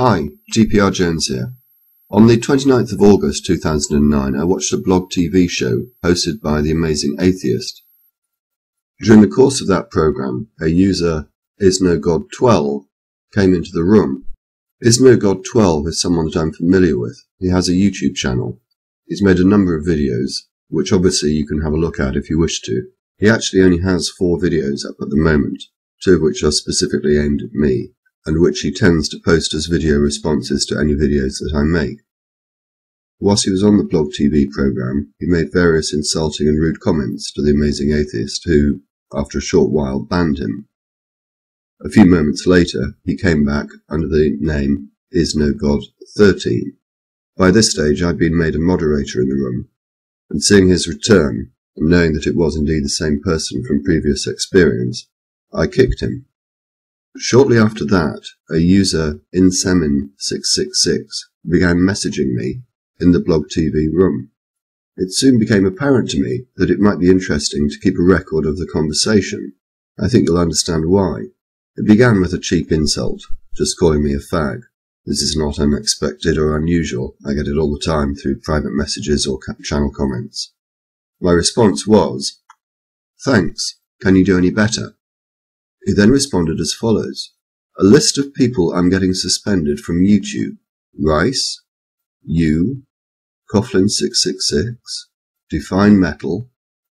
Hi, GPR Jones here. On the 29th of August 2009, I watched a blog TV show hosted by the amazing atheist. During the course of that program, a user, IsNoGod12, came into the room. IsNoGod12 is someone that I'm familiar with. He has a YouTube channel. He's made a number of videos, which obviously you can have a look at if you wish to. He actually only has 4 videos up at the moment, 2 of which are specifically aimed at me, and which he tends to post as video responses to any videos that I make. Whilst he was on the blog TV program, he made various insulting and rude comments to the amazing atheist who, after a short while, banned him. A few moments later, he came back under the name IsNoGod13. By this stage, I'd been made a moderator in the room, and seeing his return, and knowing that it was indeed the same person from previous experience, I kicked him. Shortly after that, a user, Insemin666, began messaging me in the blog TV room. It soon became apparent to me that it might be interesting to keep a record of the conversation. I think you'll understand why. It began with a cheap insult, just calling me a fag. This is not unexpected or unusual. I get it all the time through private messages or channel comments. My response was, "Thanks. Can you do any better?" He then responded as follows: "A list of people I'm getting suspended from YouTube. Rhysz, you, Coughlin666, Define Metal,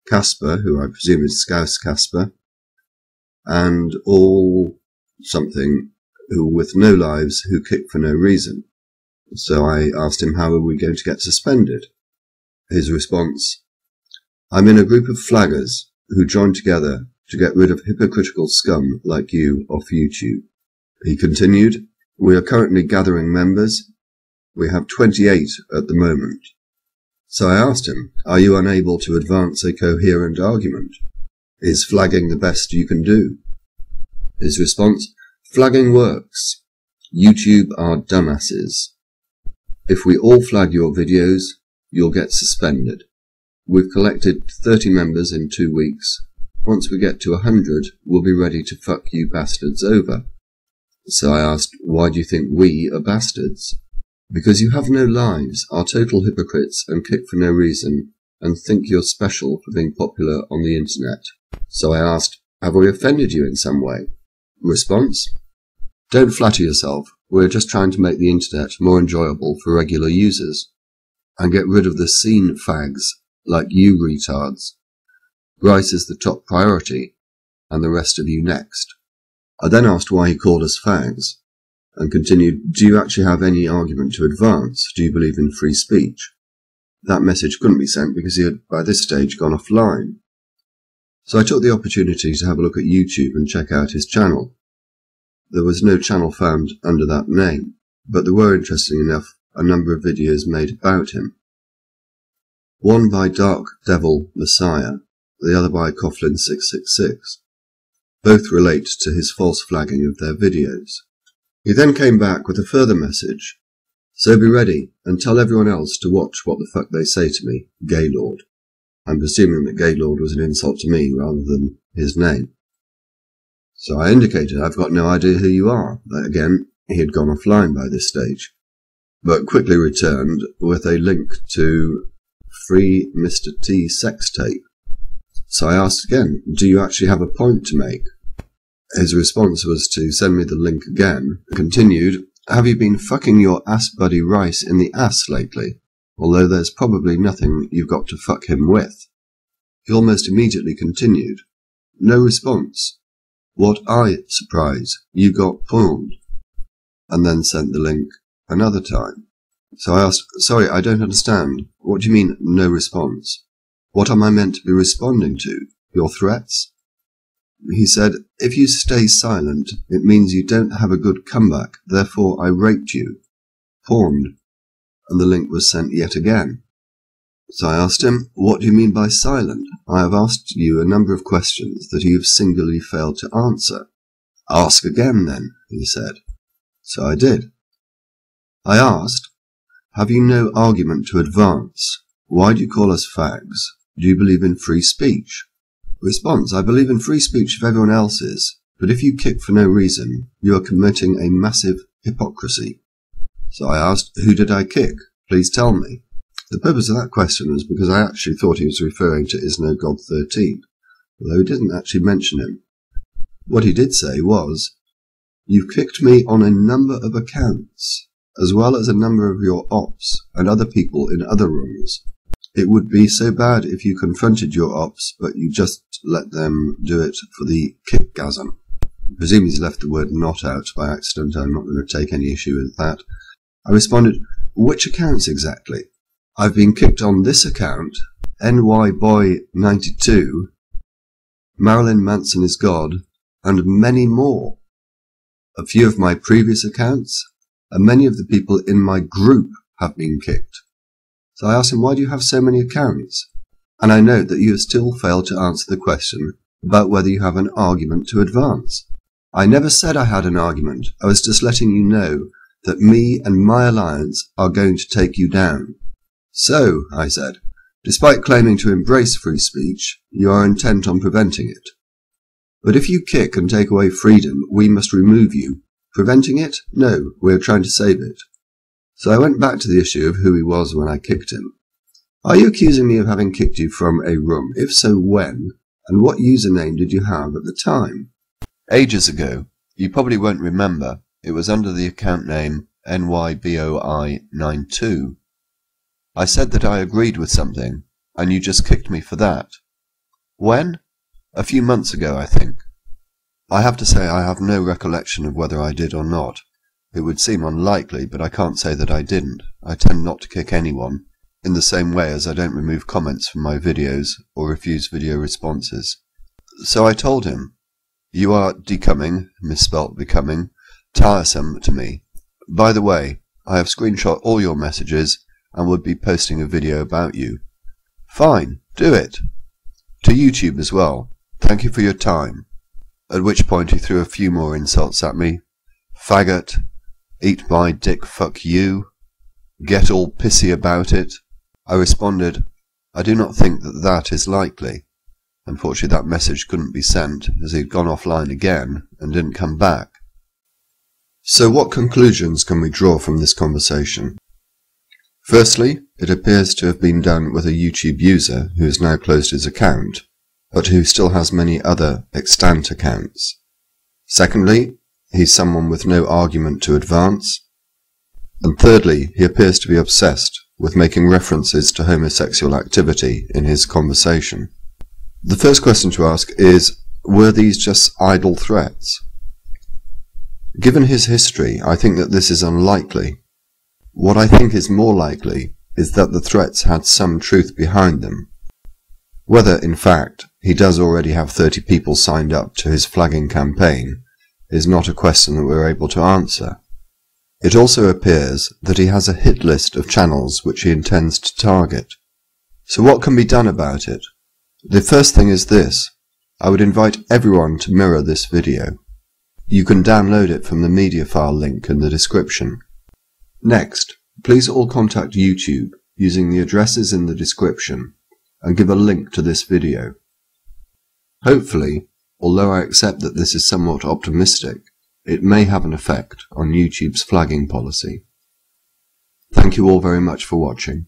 Casper, who I presume is Scouse Casper, and all something who with no lives who kick for no reason." So I asked him, how are we going to get suspended? His response: "I'm in a group of flaggers who joined together to get rid of hypocritical scum like you off YouTube." He continued, "We are currently gathering members. We have 28 at the moment." So I asked him, are you unable to advance a coherent argument? Is flagging the best you can do? His response: "Flagging works. YouTube are dumbasses. If we all flag your videos, you'll get suspended. We've collected 30 members in 2 weeks. Once we get to 100, we'll be ready to fuck you bastards over." So I asked, why do you think we are bastards? "Because you have no lives, are total hypocrites and kick for no reason, and think you're special for being popular on the internet." So I asked, have we offended you in some way? Response: "Don't flatter yourself. We're just trying to make the internet more enjoyable for regular users, and get rid of the scene fags like you retards. Rhysz is the top priority, and the rest of you next." I then asked why he called us fags, and continued, "Do you actually have any argument to advance? Do you believe in free speech?" That message couldn't be sent because he had by this stage gone offline. So I took the opportunity to have a look at YouTube and check out his channel. There was no channel found under that name, but there were, interesting enough, a number of videos made about him. One by Dark Devil Messiah, the other by Coughlin666. Both relate to his false flagging of their videos. He then came back with a further message: "So be ready, and tell everyone else to watch what the fuck they say to me, Gaylord." I'm presuming that Gaylord was an insult to me rather than his name. So I indicated I've got no idea who you are. Again, he had gone offline by this stage, but quickly returned with a link to Free Mr. T sex tape. So I asked again, do you actually have a point to make? His response was to send me the link again, and continued, "Have you been fucking your ass buddy Rhysz in the ass lately? Although there's probably nothing you've got to fuck him with." He almost immediately continued, "No response. What surprise, you got pawned," and then sent the link another time. So I asked, "Sorry, I don't understand. What do you mean, no response? What am I meant to be responding to? Your threats?" He said, "If you stay silent, it means you don't have a good comeback, therefore I raped you. Pawned." And the link was sent yet again. So I asked him, "What do you mean by silent? I have asked you a number of questions that you have singularly failed to answer." "Ask again then," he said. So I did. I asked, "Have you no argument to advance? Why do you call us fags? Do you believe in free speech?" Response: "I believe in free speech if everyone else is, but if you kick for no reason, you are committing a massive hypocrisy. So I asked, "Who did I kick? Please tell me." The purpose of that question was because I actually thought he was referring to Is No God 13, although he didn't actually mention him. What he did say was, "You've kicked me on a number of accounts, as well as a number of your ops and other people in other rooms. It would be so bad if you confronted your ops, but you just let them do it for the kickgasm." I presume he's left the word "not" out by accident. I'm not going to take any issue with that. I responded, "Which accounts exactly?" "I've been kicked on this account, NYBoy92, Marilyn Manson is God, and many more. A few of my previous accounts, and many of the people in my group have been kicked." So I asked him, "Why do you have so many accounts?" And I note that you have still failed to answer the question about whether you have an argument to advance. I never said I had an argument. I was just letting you know that me and my alliance are going to take you down. "So," I said, "despite claiming to embrace free speech, you are intent on preventing it. But if you kick and take away freedom, we must remove you. Preventing it? No, we are trying to save it." So I went back to the issue of who he was when I kicked him. "Are you accusing me of having kicked you from a room? If so, when? And what username did you have at the time?" Ages ago. You probably won't remember. It was under the account name NYBoI92. I said that I agreed with something, and you just kicked me for that. When? A few months ago, I think. I have to say I have no recollection of whether I did or not. It would seem unlikely, but I can't say that I didn't. I tend not to kick anyone, in the same way as I don't remove comments from my videos or refuse video responses. So I told him, "You are becoming, misspelt becoming, tiresome to me. By the way, I have screenshot all your messages and would be posting a video about you." "Fine, do it. To YouTube as well. Thank you for your time." At which point he threw a few more insults at me. "Faggot, eat my dick, fuck you, get all pissy about it." I responded, "I do not think that that is likely." Unfortunately, that message couldn't be sent, as he'd gone offline again and didn't come back. So what conclusions can we draw from this conversation? Firstly, it appears to have been done with a YouTube user who has now closed his account, but who still has many other extant accounts. Secondly, he's someone with no argument to advance. And thirdly, he appears to be obsessed with making references to homosexual activity in his conversation. The first question to ask is, were these just idle threats? Given his history, I think that this is unlikely. What I think is more likely is that the threats had some truth behind them. Whether, in fact, he does already have 30 people signed up to his flagging campaign is not a question that we're able to answer. It also appears that he has a hit list of channels which he intends to target. So what can be done about it? The first thing is this. I would invite everyone to mirror this video. You can download it from the mediafire link in the description. Next, please all contact YouTube using the addresses in the description and give a link to this video. Hopefully, although I accept that this is somewhat optimistic, it may have an effect on YouTube's flagging policy. Thank you all very much for watching.